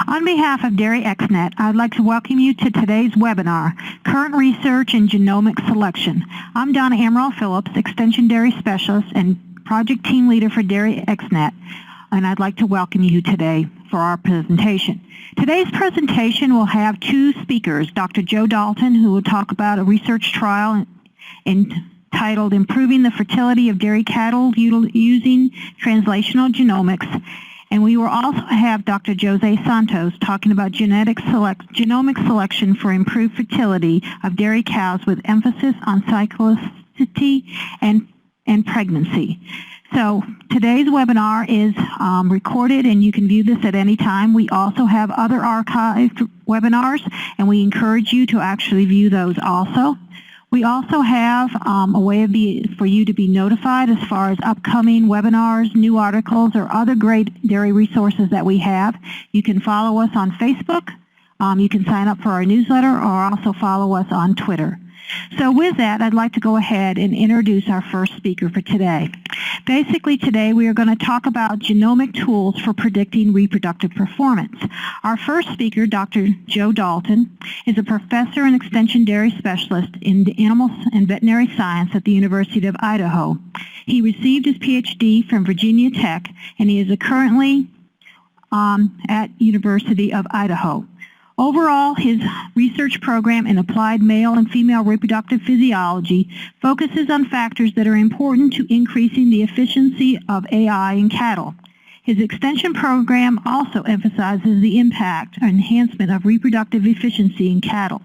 On behalf of Dairy XNet, I'd like to welcome you to today's webinar, Current Research in Genomic Selection. I'm Donna Amaral Phillips, Extension Dairy Specialist and Project Team Leader for Dairy XNet, and I'd like to welcome you today for our presentation. Today's presentation will have two speakers, Dr. Joe Dalton, who will talk about a research trial entitled Improving the Fertility of Dairy Cattle Using Translational Genomics. And we will also have Dr. Jose Santos talking about genomic selection for improved fertility of dairy cows with emphasis on cyclicity and pregnancy. So today's webinar is recorded and you can view this at any time. We also have other archived webinars and we encourage you to actually view those also. We also have a way for you to be notified as far as upcoming webinars, new articles, or other great dairy resources that we have. You can follow us on Facebook. You can sign up for our newsletter or also follow us on Twitter. So with that, I'd like to go ahead and introduce our first speaker for today. Basically today we are going to talk about genomic tools for predicting reproductive performance. Our first speaker, Dr. Joe Dalton, is a professor and extension dairy specialist in animal and veterinary science at the University of Idaho. He received his PhD from Virginia Tech and he is currently at University of Idaho. Overall, his research program in applied male and female reproductive physiology focuses on factors that are important to increasing the efficiency of AI in cattle. His extension program also emphasizes the impact or enhancement of reproductive efficiency in cattle.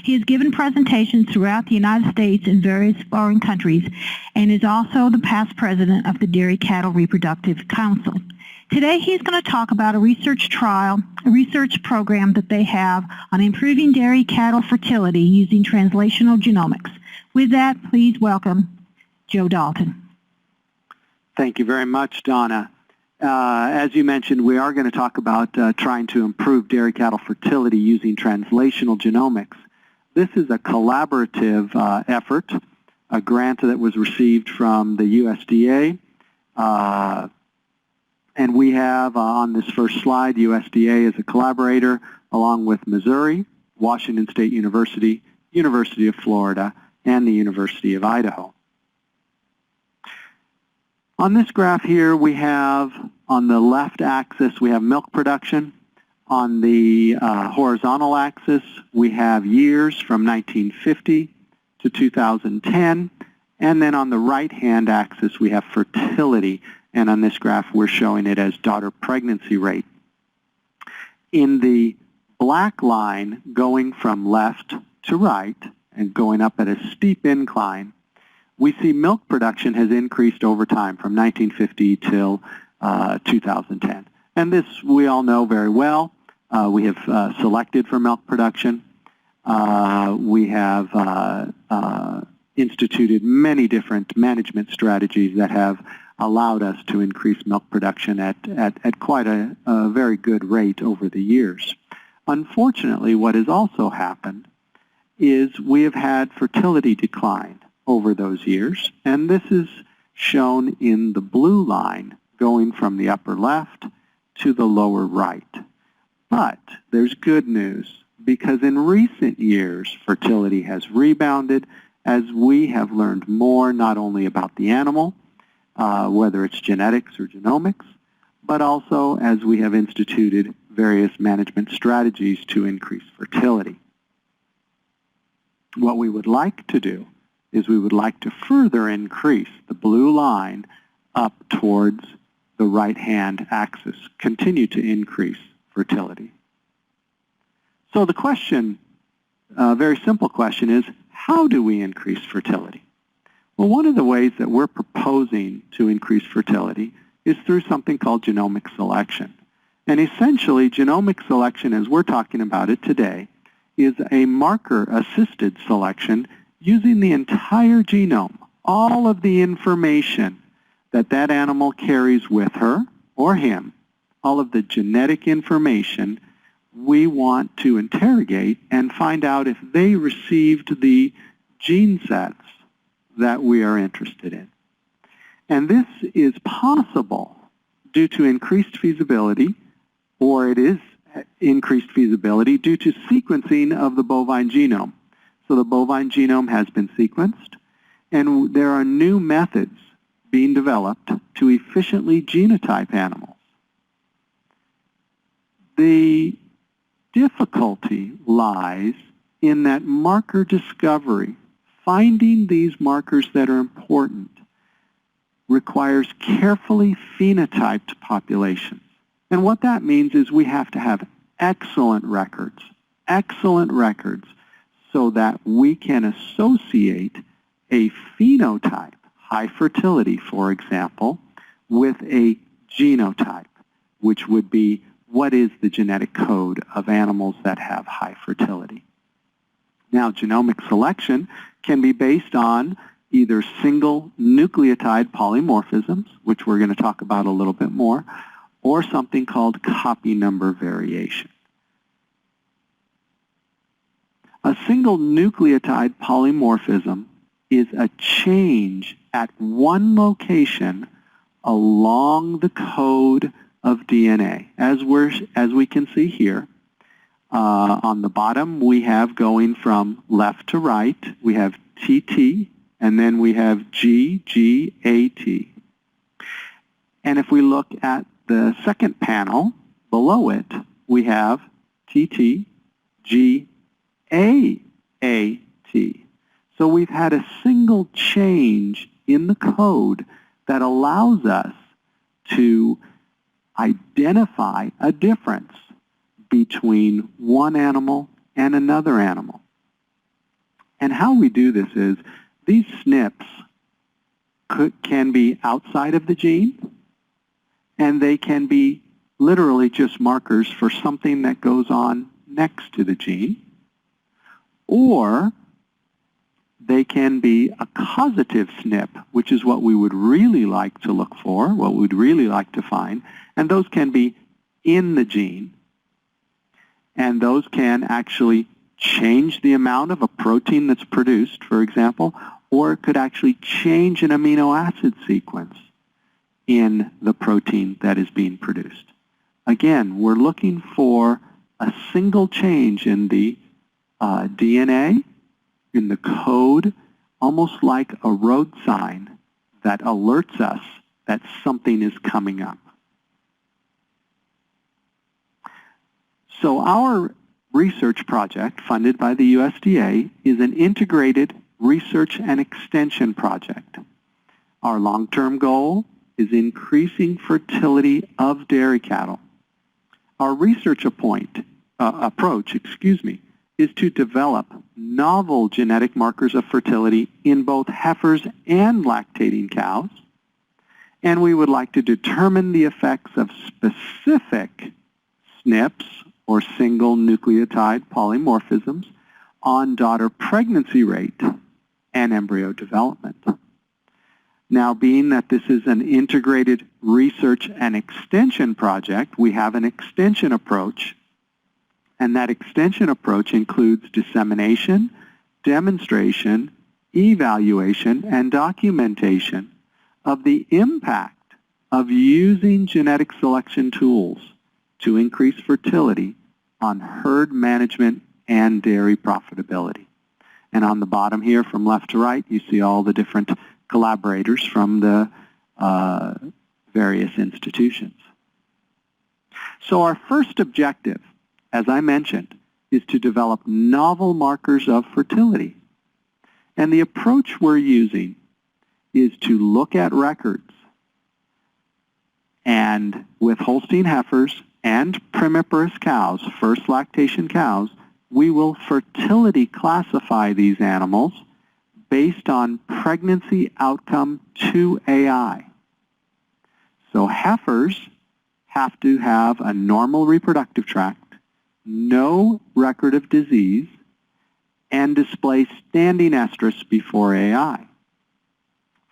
He has given presentations throughout the United States and various foreign countries and is also the past president of the Dairy Cattle Reproductive Council. Today he's going to talk about a research program that they have on improving dairy cattle fertility using translational genomics. With that, please welcome Joe Dalton. Thank you very much, Donna. As you mentioned, we are going to talk about trying to improve dairy cattle fertility using translational genomics. This is a collaborative effort, a grant that was received from the USDA. And we have on this first slide, USDA as a collaborator, along with Missouri, Washington State University, University of Florida, and the University of Idaho. On this graph here, we have on the left axis, we have milk production. On the horizontal axis, we have years from 1950 to 2010. And then on the right-hand axis, we have fertility. And on this graph, we're showing it as daughter pregnancy rate. In the black line, going from left to right and going up at a steep incline, we see milk production has increased over time from 1950 till 2010. And this we all know very well. We have selected for milk production. We have instituted many different management strategies that have allowed us to increase milk production at quite a very good rate over the years. Unfortunately, what has also happened is we have had fertility decline over those years, and this is shown in the blue line going from the upper left to the lower right. But there's good news because in recent years, fertility has rebounded as we have learned more not only about the animal, whether it's genetics or genomics, but also as we have instituted various management strategies to increase fertility. What we would like to do is we would like to further increase the blue line up towards the right-hand axis, continue to increase fertility. So the question, a very simple question is, how do we increase fertility? Well, one of the ways that we're proposing to increase fertility is through something called genomic selection. And essentially, genomic selection, as we're talking about it today, is a marker-assisted selection using the entire genome, all of the information that that animal carries with her or him, all of the genetic information we want to interrogate and find out if they received the gene sets that we are interested in. And this is possible due to increased feasibility, or it is increased feasibility due to sequencing of the bovine genome. So the bovine genome has been sequenced, and there are new methods being developed to efficiently genotype animals. The difficulty lies in that marker discovery. Finding these markers that are important requires carefully phenotyped populations. And what that means is we have to have excellent records so that we can associate a phenotype, high fertility, for example, with a genotype, which would be what is the genetic code of animals that have high fertility. Now, genomic selection can be based on either single nucleotide polymorphisms, which we're going to talk about a little bit more, or something called copy number variation. A single nucleotide polymorphism is a change at one location along the code of DNA. As we can see here, on the bottom we have going from left to right, we have TT, and then we have GGAT. And if we look at the second panel below it, we have TT, GAAT. So we've had a single change in the code that allows us to identify a difference between one animal and another animal. And how we do this is these SNPs can be outside of the gene, and they can be literally just markers for something that goes on next to the gene, or they can be a causative SNP, which is what we would really like to look for, what we would really like to find, and those can be in the gene. And those can actually change the amount of a protein that's produced, for example, or it could actually change an amino acid sequence in the protein that is being produced. Again, we're looking for a single change in the DNA, in the code, almost like a road sign that alerts us that something is coming up. So our research project, funded by the USDA, is an integrated research and extension project. Our long-term goal is increasing fertility of dairy cattle. Our research approach is to develop novel genetic markers of fertility in both heifers and lactating cows, and we would like to determine the effects of specific SNPs, or single nucleotide polymorphisms, on daughter pregnancy rate and embryo development. Now, being that this is an integrated research and extension project, we have an extension approach, and that extension approach includes dissemination, demonstration, evaluation, and documentation of the impact of using genetic selection tools to increase fertility on herd management and dairy profitability. And on the bottom here, from left to right, you see all the different collaborators from the various institutions. So our first objective, as I mentioned, is to develop novel markers of fertility. And the approach we're using is to look at records, and with Holstein heifers and primiparous cows, first lactation cows, we will fertility classify these animals based on pregnancy outcome 2AI. So heifers have to have a normal reproductive tract, no record of disease, and display standing estrus before AI.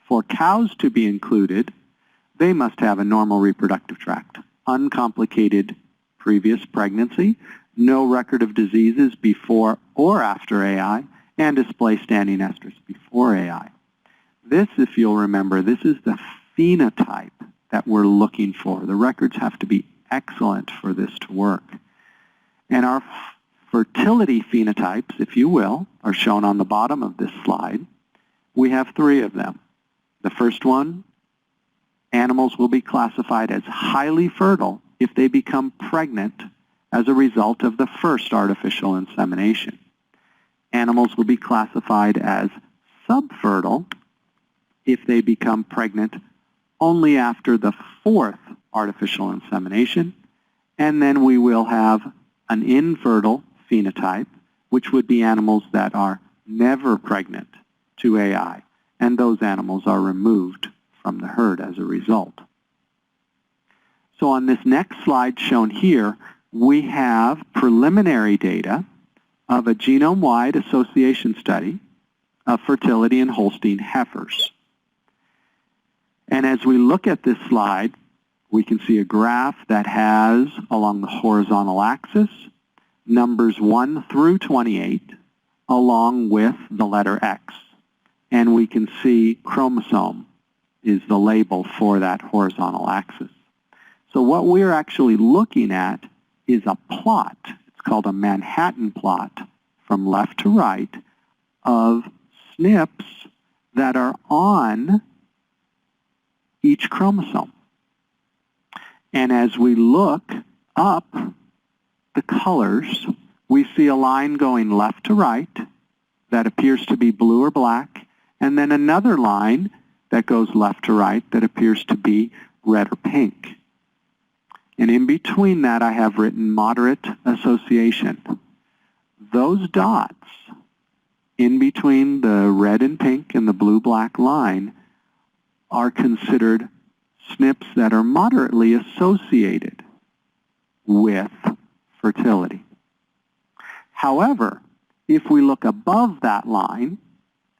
For cows to be included, they must have a normal reproductive tract, uncomplicated previous pregnancy, no record of diseases before or after AI, and display standing estrus before AI. This, if you'll remember, this is the phenotype that we're looking for. The records have to be excellent for this to work. And our fertility phenotypes, if you will, are shown on the bottom of this slide. We have 3 of them. The first one, animals will be classified as highly fertile if they become pregnant as a result of the first artificial insemination. Animals will be classified as subfertile if they become pregnant only after the 4th artificial insemination. And then we will have an infertile phenotype, which would be animals that are never pregnant to AI, and those animals are removed from the herd as a result. So on this next slide shown here, we have preliminary data of a genome-wide association study of fertility in Holstein heifers. And as we look at this slide, we can see a graph that has, along the horizontal axis, numbers 1 through 28, along with the letter X. And we can see chromosome is the label for that horizontal axis. So what we're actually looking at is a plot. It's called a Manhattan plot from left to right of SNPs that are on each chromosome. And as we look up the colors, we see a line going left to right that appears to be blue or black, and then another line that goes left to right that appears to be red or pink. And in between that, I have written moderate association. Those dots in between the red and pink and the blue-black line are considered SNPs that are moderately associated with fertility. However, if we look above that line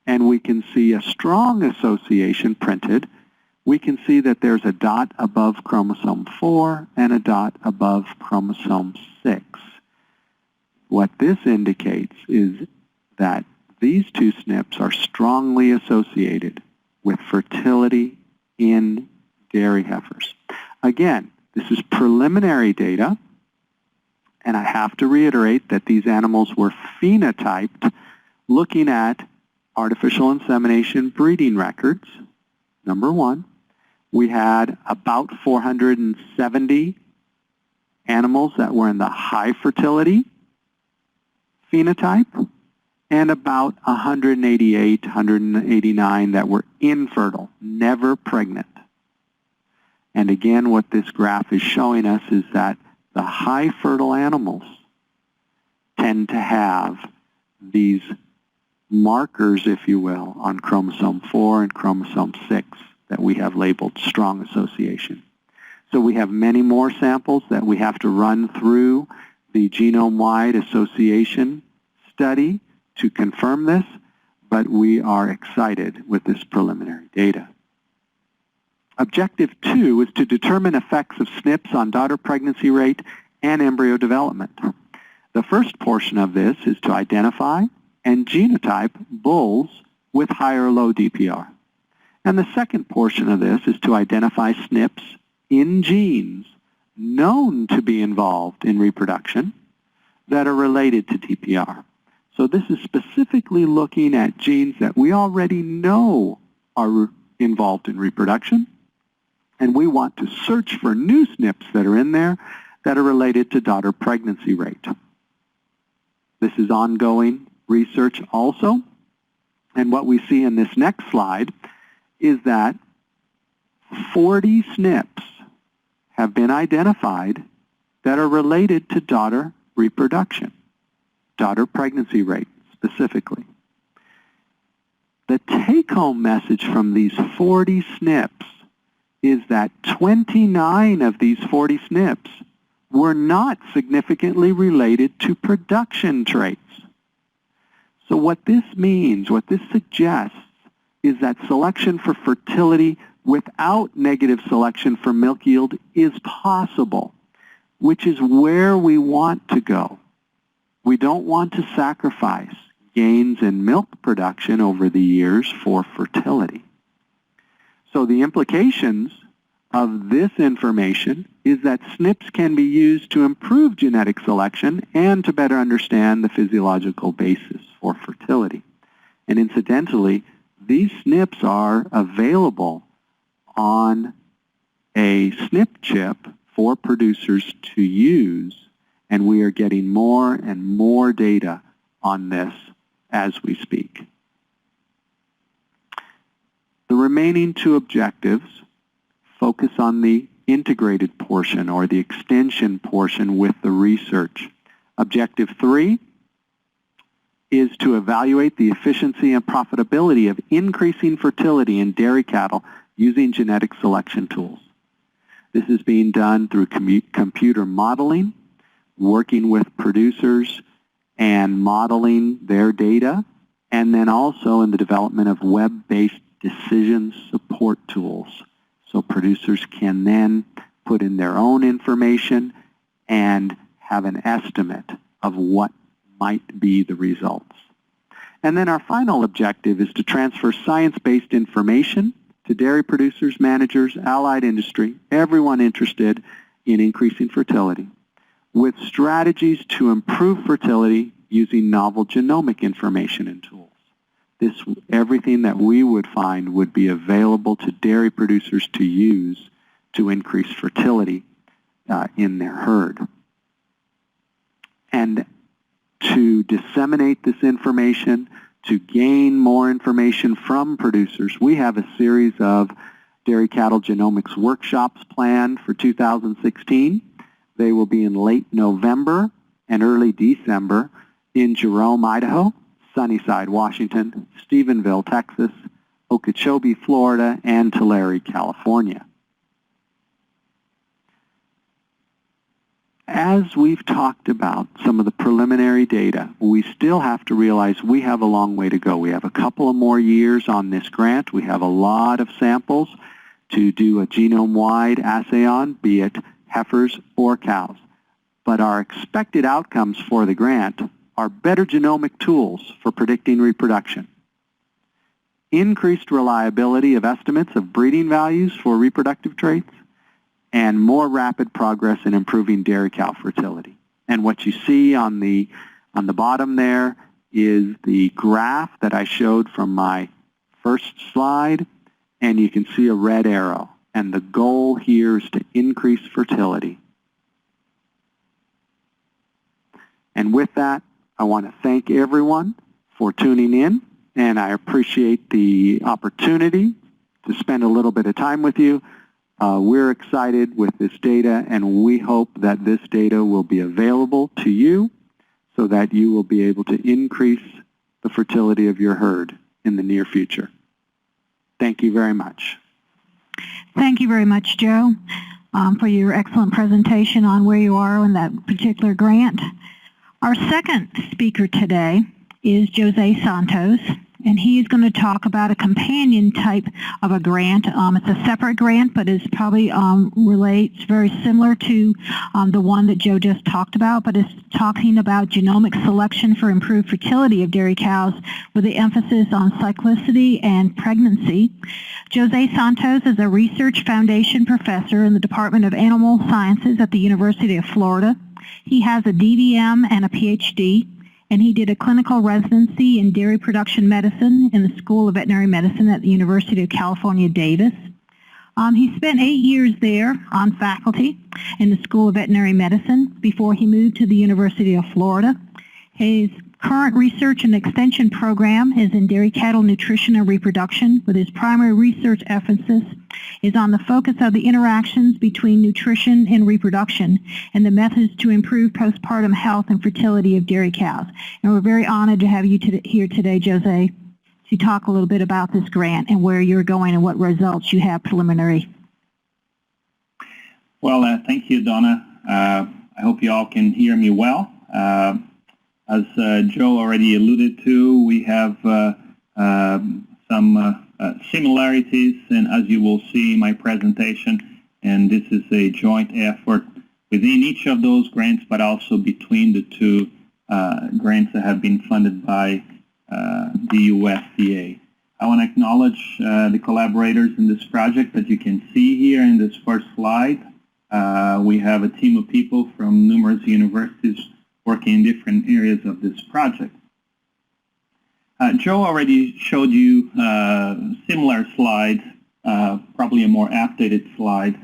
and we can see a strong association printed, we can see that there's a dot above chromosome 4 and a dot above chromosome 6. What this indicates is that these 2 SNPs are strongly associated with fertility in dairy heifers. Again, this is preliminary data, and I have to reiterate that these animals were phenotyped looking at artificial insemination breeding records, number 1. We had about 470 animals that were in the high fertility phenotype, and about 188, 189 that were infertile, never pregnant. And again, what this graph is showing us is that the high fertile animals tend to have these markers, if you will, on chromosome 4 and chromosome 6 that we have labeled strong association. So we have many more samples that we have to run through the genome-wide association study to confirm this, but we are excited with this preliminary data. Objective 2 is to determine effects of SNPs on daughter pregnancy rate and embryo development. The first portion of this is to identify and genotype bulls with high or low DPR. And the second portion of this is to identify SNPs in genes known to be involved in reproduction that are related to DPR. So this is specifically looking at genes that we already know are involved in reproduction, and we want to search for new SNPs that are in there that are related to daughter pregnancy rate. This is ongoing research also, and what we see in this next slide is that 40 SNPs have been identified that are related to daughter reproduction, daughter pregnancy rate specifically. The take-home message from these 40 SNPs is that 29 of these 40 SNPs were not significantly related to production traits. So what this means, what this suggests, is that selection for fertility without negative selection for milk yield is possible, which is where we want to go. We don't want to sacrifice gains in milk production over the years for fertility. So the implications of this information is that SNPs can be used to improve genetic selection and to better understand the physiological basis for fertility. And incidentally, these SNPs are available on a SNP chip for producers to use, and we are getting more and more data on this as we speak. The remaining two objectives focus on the integrated portion or the extension portion with the research. Objective 3 is to evaluate the efficiency and profitability of increasing fertility in dairy cattle using genetic selection tools. This is being done through computer modeling, working with producers and modeling their data, and then also in the development of web-based decision support tools. So producers can then put in their own information and have an estimate of what might be the results. And then our final objective is to transfer science-based information to dairy producers, managers, allied industry, everyone interested in increasing fertility, with strategies to improve fertility using novel genomic information and tools. Everything that we would find would be available to dairy producers to use to increase fertility in their herd. And to disseminate this information, to gain more information from producers, we have a series of dairy cattle genomics workshops planned for 2016. They will be in late November and early December in Jerome, Idaho, Sunnyside, Washington, Stephenville, Texas, Okeechobee, Florida, and Tulare, California. As we've talked about some of the preliminary data, we still have to realize we have a long way to go. We have a couple of more years on this grant. We have a lot of samples to do a genome-wide assay on, be it heifers or cows. But our expected outcomes for the grant are better genomic tools for predicting reproduction, increased reliability of estimates of breeding values for reproductive traits, and more rapid progress in improving dairy cow fertility. And what you see on the bottom there is the graph that I showed from my first slide, and you can see a red arrow. And the goal here is to increase fertility. And with that, I want to thank everyone for tuning in, and I appreciate the opportunity to spend a little bit of time with you. We're excited with this data, and we hope that this data will be available to you so that you will be able to increase the fertility of your herd in the near future. Thank you very much. Thank you very much, Joe, for your excellent presentation on where you are in that particular grant. Our second speaker today is Jose Santos, and he is going to talk about a companion type of a grant. It's a separate grant, but it probably relates very similar to the one that Joe just talked about, but it's talking about genomic selection for improved fertility of dairy cows with the emphasis on cyclicity and pregnancy. Jose Santos is a Research Foundation professor in the Department of Animal Sciences at the University of Florida. He has a DVM and a PhD, and he did a clinical residency in dairy production medicine in the School of Veterinary Medicine at the University of California, Davis. He spent 8 years there on faculty in the School of Veterinary Medicine before he moved to the University of Florida. His current research and extension program is in dairy cattle nutrition and reproduction, with his primary research emphasis is on the focus of the interactions between nutrition and reproduction and the methods to improve postpartum health and fertility of dairy cows. And we're very honored to have you here today, Jose, to talk a little bit about this grant and where you're going and what results you have preliminary. Well, thank you, Donna. I hope you all can hear me well. As Joe already alluded to, we have some similarities, and as you will see in my presentation, and this is a joint effort within each of those grants, but also between the two grants that have been funded by the USDA. I want to acknowledge the collaborators in this project that you can see here in this first slide. We have a team of people from numerous universities working in different areas of this project. Joe already showed you similar slides, probably a more updated slide,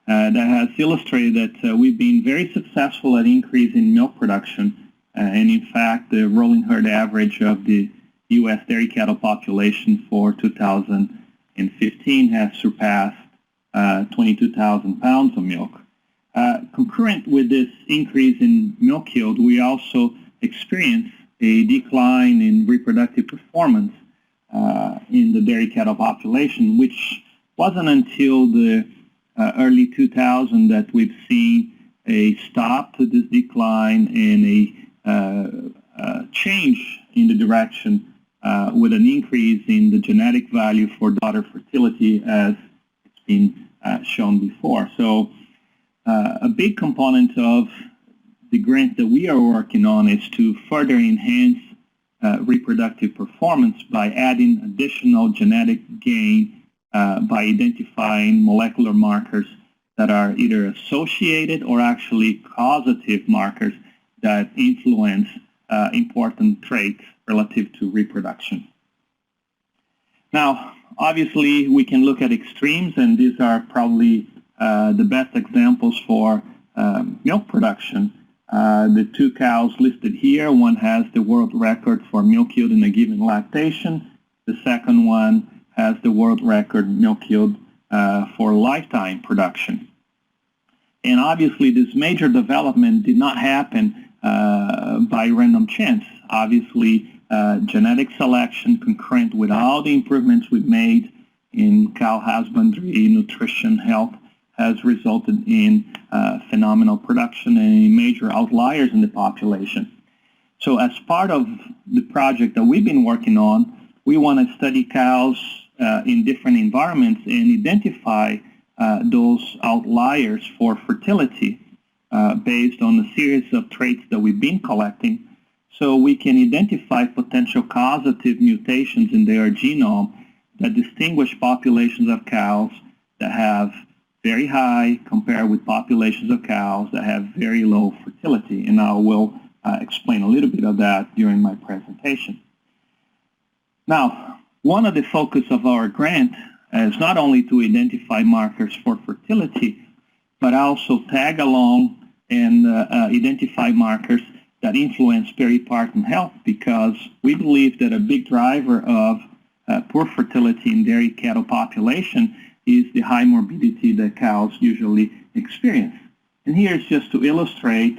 that has illustrated that we've been very successful at increasing milk production. And in fact, the rolling herd average of the U.S. dairy cattle population for 2015 has surpassed 22,000 pounds of milk. Concurrent with this increase in milk yield, we also experienced a decline in reproductive performance in the dairy cattle population, which wasn't until the early 2000s that we've seen a stop to this decline and a change in the direction with an increase in the genetic value for daughter fertility, as it's been shown before. So a big component of the grant that we are working on is to further enhance reproductive performance by adding additional genetic gain by identifying molecular markers that are either associated or actually causative markers that influence important traits relative to reproduction. Now, obviously, we can look at extremes, and these are probably the best examples for milk production. The two cows listed here, one has the world record for milk yield in a given lactation. The second one has the world record milk yield for lifetime production. And obviously, this major development did not happen by random chance. Obviously, genetic selection concurrent with all the improvements we've made in cow husbandry, nutrition, health, has resulted in phenomenal production and major outliers in the population. So as part of the project that we've been working on, we want to study cows in different environments and identify those outliers for fertility based on a series of traits that we've been collecting, so we can identify potential causative mutations in their genome that distinguish populations of cows that have very high compared with populations of cows that have very low fertility. And I will explain a little bit of that during my presentation. Now, one of the focus of our grant is not only to identify markers for fertility, but also tag along and identify markers that influence peripartum health, because we believe that a big driver of poor fertility in dairy cattle population is the high morbidity that cows usually experience. And here's just to illustrate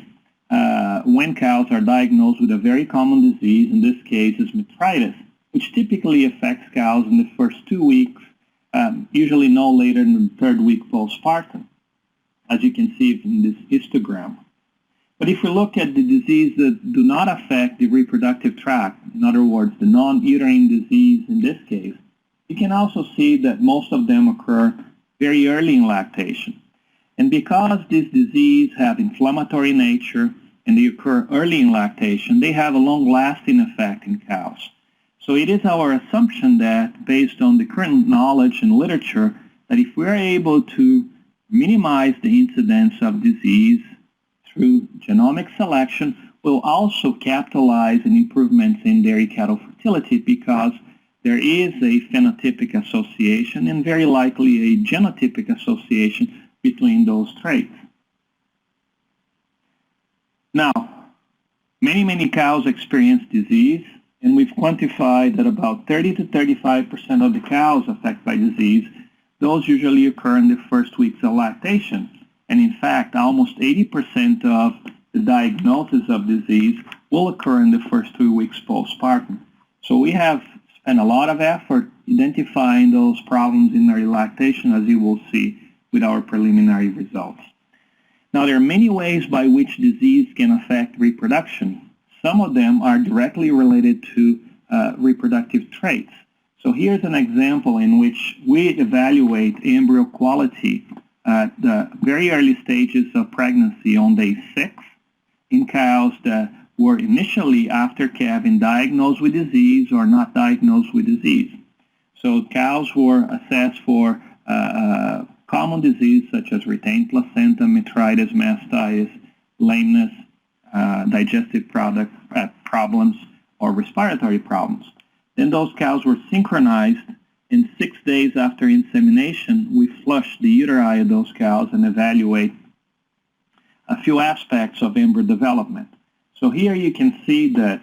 when cows are diagnosed with a very common disease, in this case is metritis, which typically affects cows in the first 2 weeks, usually no later than the 3rd week postpartum, as you can see in this histogram. But if we look at the disease that do not affect the reproductive tract, in other words, the non-uterine disease in this case, you can also see that most of them occur very early in lactation. And because these diseases have inflammatory nature and they occur early in lactation, they have a long-lasting effect in cows. So it is our assumption that, based on the current knowledge and literature, that if we're able to minimize the incidence of disease through genomic selection, we'll also capitalize on improvements in dairy cattle fertility, because there is a phenotypic association and very likely a genotypic association between those traits. Now, many cows experience disease, and we've quantified that about 30 to 35% of the cows affected by disease, those usually occur in the first weeks of lactation. And in fact, almost 80% of the diagnosis of disease will occur in the first 2 weeks postpartum. So we have spent a lot of effort identifying those problems in early lactation, as you will see with our preliminary results. Now, there are many ways by which disease can affect reproduction. Some of them are directly related to reproductive traits. So here's an example in which we evaluate embryo quality at the very early stages of pregnancy on day 6 in cows that were initially after calving diagnosed with disease or not diagnosed with disease. So cows were assessed for common disease such as retained placenta, metritis, mastitis, lameness, digestive problems, or respiratory problems. Then those cows were synchronized. In 6 days after insemination, we flush the uteri of those cows and evaluate a few aspects of embryo development. So here you can see that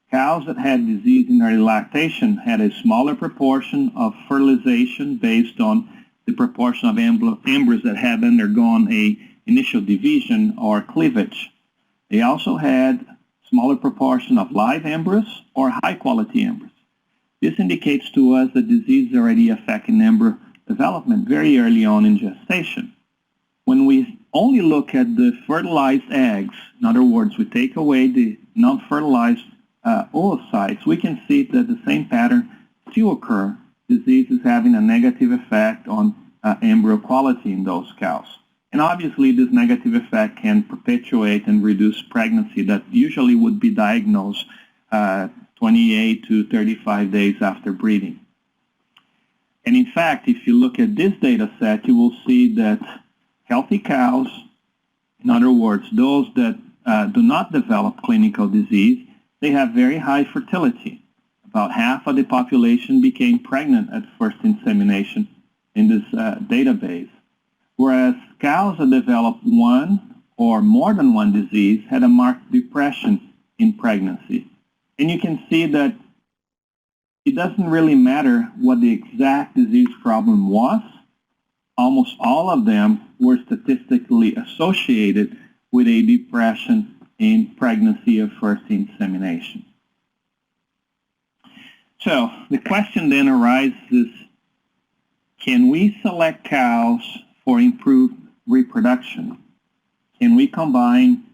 cows that had disease in early lactation had a smaller proportion of fertilization based on the proportion of embryos that had undergone a initial division or cleavage. They also had smaller proportion of live embryos or high-quality embryos. This indicates to us that disease is already affecting embryo development very early on in gestation. When we only look at the fertilized eggs, in other words, we take away the non-fertilized oocytes, we can see that the same pattern still occurs. Disease is having a negative effect on embryo quality in those cows. And obviously, this negative effect can perpetuate and reduce pregnancy that usually would be diagnosed 28 to 35 days after breeding. And in fact, if you look at this data set, you will see that healthy cows, in other words, those that do not develop clinical disease, they have very high fertility. About half of the population became pregnant at first insemination in this database, whereas cows that developed one or more than one disease had a marked depression in pregnancy. And you can see that it doesn't really matter what the exact disease problem was. Almost all of them were statistically associated with a depression in pregnancy of first insemination. So the question then arises, can we select cows for improved reproduction? Can we combine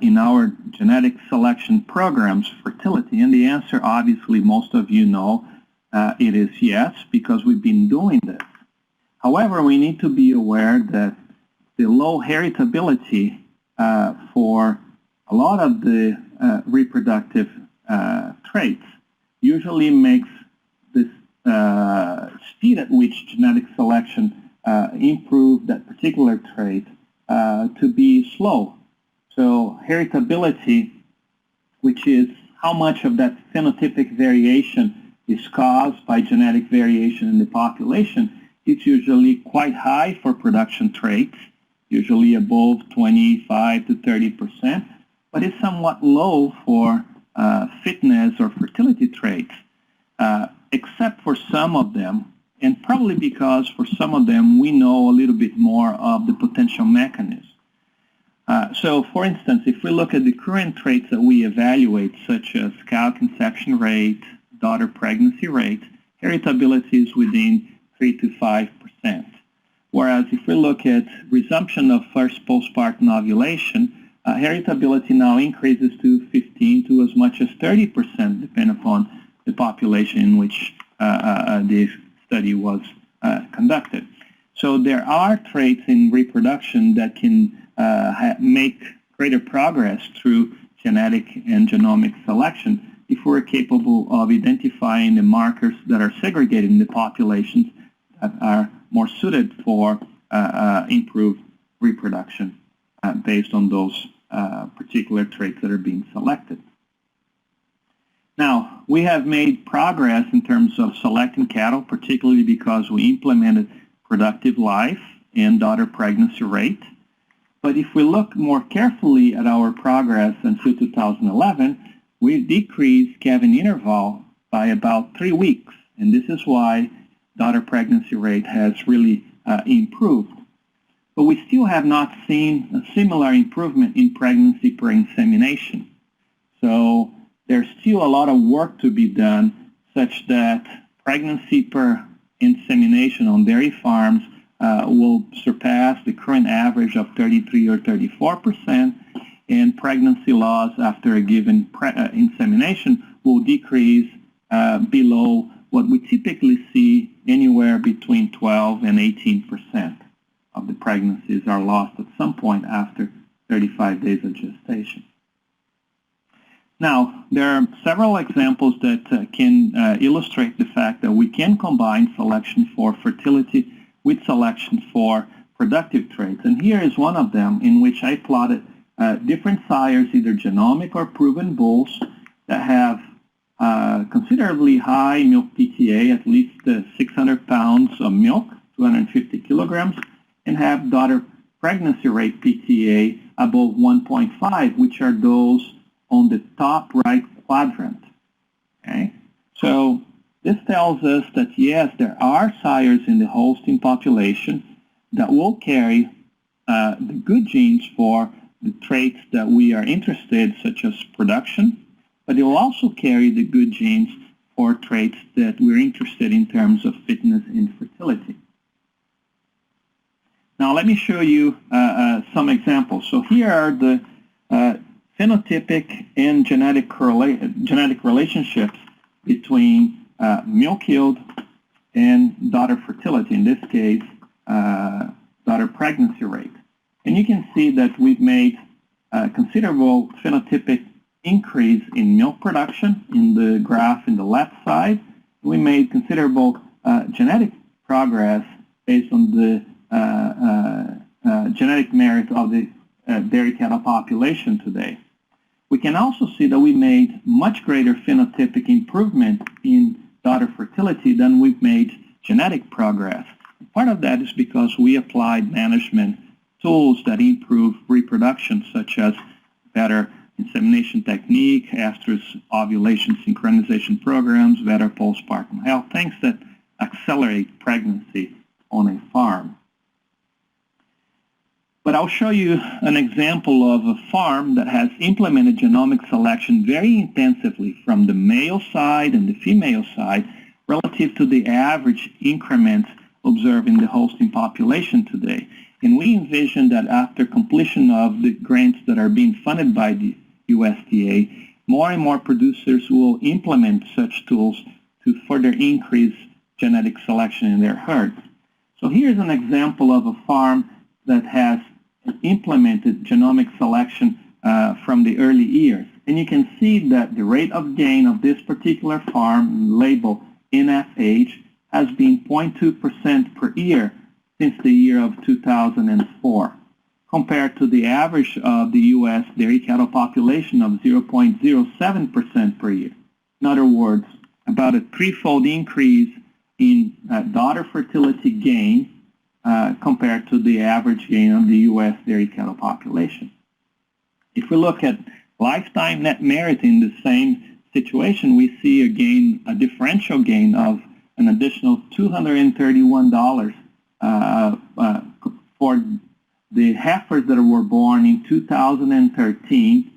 in our genetic selection programs fertility? And the answer, obviously, most of you know, it is yes, because we've been doing this. However, we need to be aware that the low heritability for a lot of the reproductive traits usually makes this speed at which genetic selection improves that particular trait to be slow. So heritability, which is how much of that phenotypic variation is caused by genetic variation in the population, it's usually quite high for production traits, usually above 25 to 30%, but it's somewhat low for fitness or fertility traits, except for some of them, and probably because for some of them we know a little bit more of the potential mechanism. So, for instance, if we look at the current traits that we evaluate, such as cow conception rate, daughter pregnancy rate, heritability is within 3 to 5%. Whereas if we look at resumption of first postpartum ovulation, heritability now increases to 15 to as much as 30%, depending upon the population in which the study was conducted. So there are traits in reproduction that can make greater progress through genetic and genomic selection if we're capable of identifying the markers that are segregated in the populations that are more suited for improved reproduction based on those particular traits that are being selected. Now, we have made progress in terms of selecting cattle, particularly because we implemented productive life and daughter pregnancy rate. But if we look more carefully at our progress until 2011, we decreased calving interval by about 3 weeks. And this is why daughter pregnancy rate has really improved. But we still have not seen a similar improvement in pregnancy per insemination. So there's still a lot of work to be done such that pregnancy per insemination on dairy farms will surpass the current average of 33 or 34%, and pregnancy loss after a given insemination will decrease below what we typically see anywhere between 12 and 18% of the pregnancies are lost at some point after 35 days of gestation. Now, there are several examples that can illustrate the fact that we can combine selection for fertility with selection for productive traits. And here is one of them in which I plotted different sires, either genomic or proven bulls, that have considerably high milk PTA, at least 600 pounds of milk, 250 kilograms, and have daughter pregnancy rate PTA above 1.5, which are those on the top right quadrant. Okay, so this tells us that yes, there are sires in the Holstein population that will carry the good genes for the traits that we are interested, such as production, but it will also carry the good genes for traits that we're interested in terms of fitness and fertility. Now let me show you some examples. So here are the phenotypic and genetic relationships between milk yield and daughter fertility, in this case, daughter pregnancy rate. And you can see that we've made a considerable phenotypic increase in milk production in the graph in the left side. We made considerable genetic progress based on the genetic merit of the dairy cattle population today. We can also see that we made much greater phenotypic improvement in daughter fertility than we've made genetic progress. Part of that is because we applied management tools that improve reproduction, such as better insemination technique, estrus ovulation synchronization programs, better postpartum health, things that accelerate pregnancy on a farm. But I'll show you an example of a farm that has implemented genomic selection very intensively from the male side and the female side relative to the average increments observed in the Holstein population today. And we envision that after completion of the grants that are being funded by the USDA, more and more producers will implement such tools to further increase genetic selection in their herds. So here's an example of a farm that has implemented genomic selection from the early years. And you can see that the rate of gain of this particular farm, labeled NFH, has been 0.2% per year since the year of 2004, compared to the average of the U.S. dairy cattle population of 0.07% per year. In other words, about a threefold increase in daughter fertility gain compared to the average gain of the U.S. dairy cattle population. If we look at lifetime net merit in the same situation, we see a differential gain of an additional $231 for the heifers that were born in 2013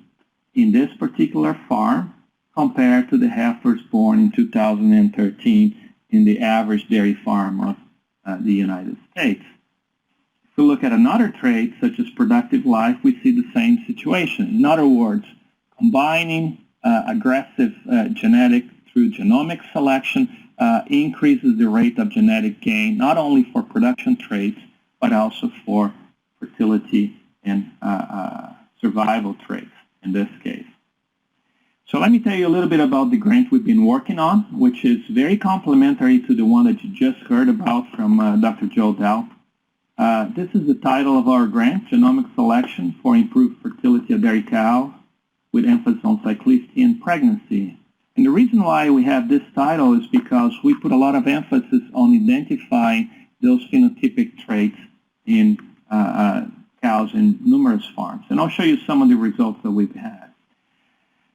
in this particular farm compared to the heifers born in 2013 in the average dairy farm of the United States. If we look at another trait, such as productive life, we see the same situation. In other words, combining aggressive genetic through genomic selection increases the rate of genetic gain, not only for production traits, but also for fertility and survival traits in this case. So let me tell you a little bit about the grant we've been working on, which is very complementary to the one that you just heard about from Dr. Joe Dell. This is the title of our grant, Genomic Selection for Improved Fertility of Dairy Cows, with emphasis on cyclicity and pregnancy. And the reason why we have this title is because we put a lot of emphasis on identifying those phenotypic traits in cows in numerous farms. And I'll show you some of the results that we've had.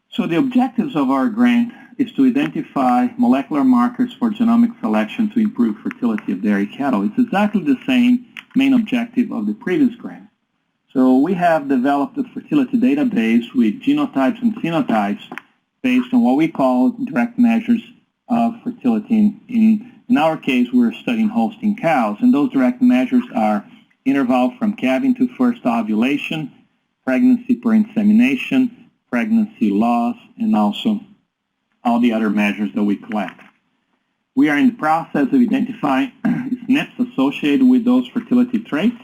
So the objectives of our grant is to identify molecular markers for genomic selection to improve fertility of dairy cattle. It's exactly the same main objective of the previous grant. So we have developed a fertility database with genotypes and phenotypes based on what we call direct measures of fertility. In our case, we're studying Holstein cows, and those direct measures are interval from calving to first ovulation, pregnancy per insemination, pregnancy loss, and also all the other measures that we collect. We are in the process of identifying SNPs associated with those fertility traits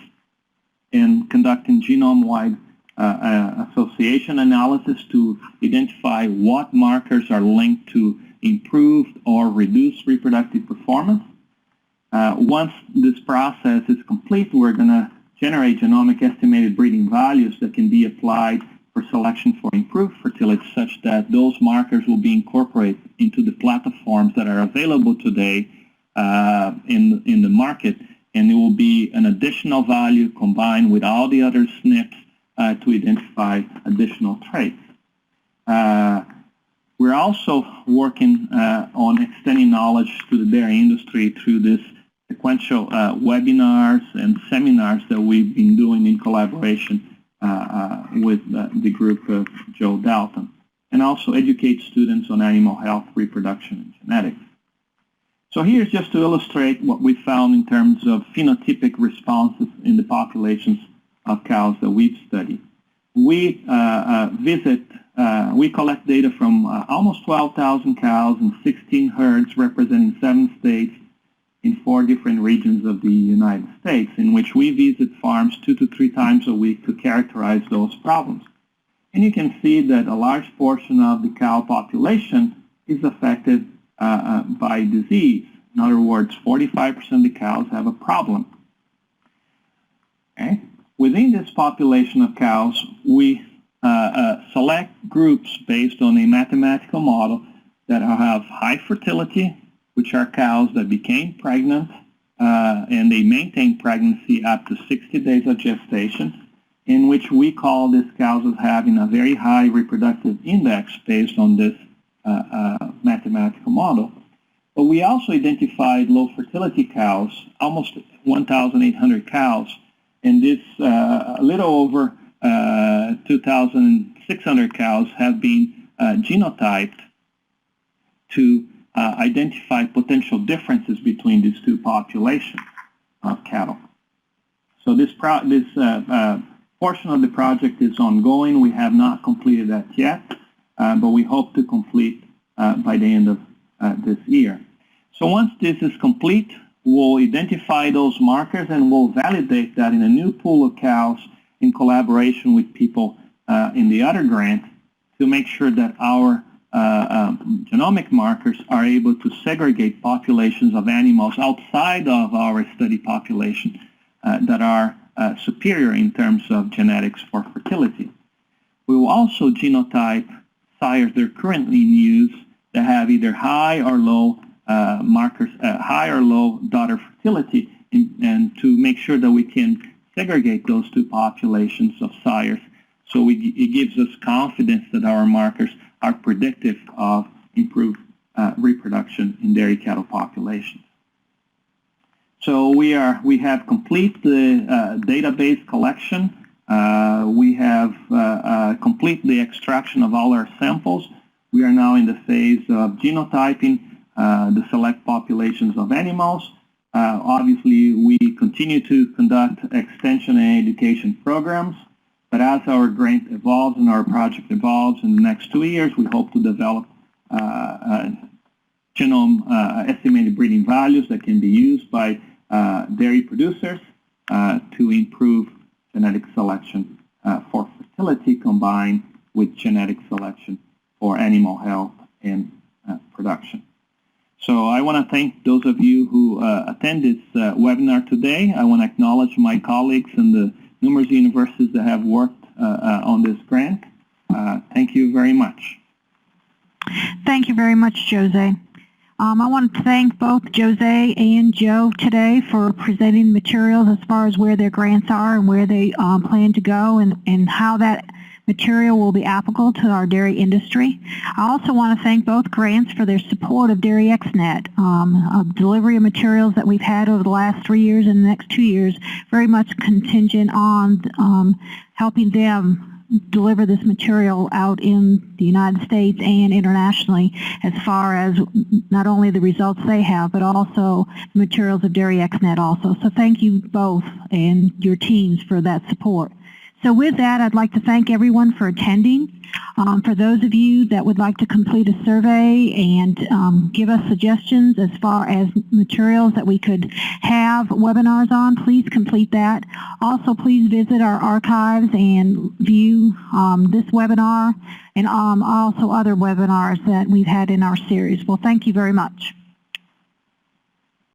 and conducting genome-wide association analysis to identify what markers are linked to improved or reduced reproductive performance. Once this process is complete, we're going to generate genomic estimated breeding values that can be applied for selection for improved fertility, such that those markers will be incorporated into the platforms that are available today in the market, and it will be an additional value combined with all the other SNPs to identify additional traits. We're also working on extending knowledge to the dairy industry through this sequential webinars and seminars that we've been doing in collaboration with the group of Joe Dalton, and also educate students on animal health, reproduction, and genetics. So here's just to illustrate what we found in terms of phenotypic responses in the populations of cows that we've studied. We we collect data from almost 12,000 cows and 16 herds representing 7 states in 4 different regions of the United States, in which we visit farms 2 to 3 times a week to characterize those problems. And you can see that a large portion of the cow population is affected by disease. In other words, 45% of the cows have a problem. Okay? Within this population of cows, we select groups based on a mathematical model that have high fertility, which are cows that became pregnant and they maintain pregnancy up to 60 days of gestation, in which we call these cows as having a very high reproductive index based on this mathematical model. But we also identified low fertility cows, almost 1,800 cows, and this a little over 2,600 cows have been genotyped to identify potential differences between these 2 populations of cattle. So this portion of the project is ongoing. We have not completed that yet, but we hope to complete by the end of this year. So once this is complete, we'll identify those markers and we'll validate that in a new pool of cows in collaboration with people in the other grant to make sure that our genomic markers are able to segregate populations of animals outside of our study population that are superior in terms of genetics for fertility. We will also genotype sires that are currently in use that have either high or low markers, high or low daughter fertility, and to make sure that we can segregate those 2 populations of sires. So it gives us confidence that our markers are predictive of improved reproduction in dairy cattle populations. So we have complete the database collection. We have complete the extraction of all our samples. We are now in the phase of genotyping the select populations of animals. Obviously, we continue to conduct extension and education programs, but as our grant evolves and our project evolves in the next 2 years, we hope to develop genome estimated breeding values that can be used by dairy producers to improve genetic selection for fertility combined with genetic selection for animal health and production. So I want to thank those of you who attend this webinar today. I want to acknowledge my colleagues and the numerous universities that have worked on this grant. Thank you very much. Thank you very much, Jose. I want to thank both Jose and Joe today for presenting materials as far as where their grants are and where they plan to go and how that material will be applicable to our dairy industry. I also want to thank both grants for their support of DairyXnet, delivery of materials that we've had over the last 3 years and the next 2 years, very much contingent on helping them deliver this material out in the United States and internationally as far as not only the results they have, but also the materials of DairyXnet also. So thank you both and your teams for that support. So with that, I'd like to thank everyone for attending. For those of you that would like to complete a survey and give us suggestions as far as materials that we could have webinars on, please complete that. Also, please visit our archives and view this webinar and also other webinars that we've had in our series. Well, thank you very much.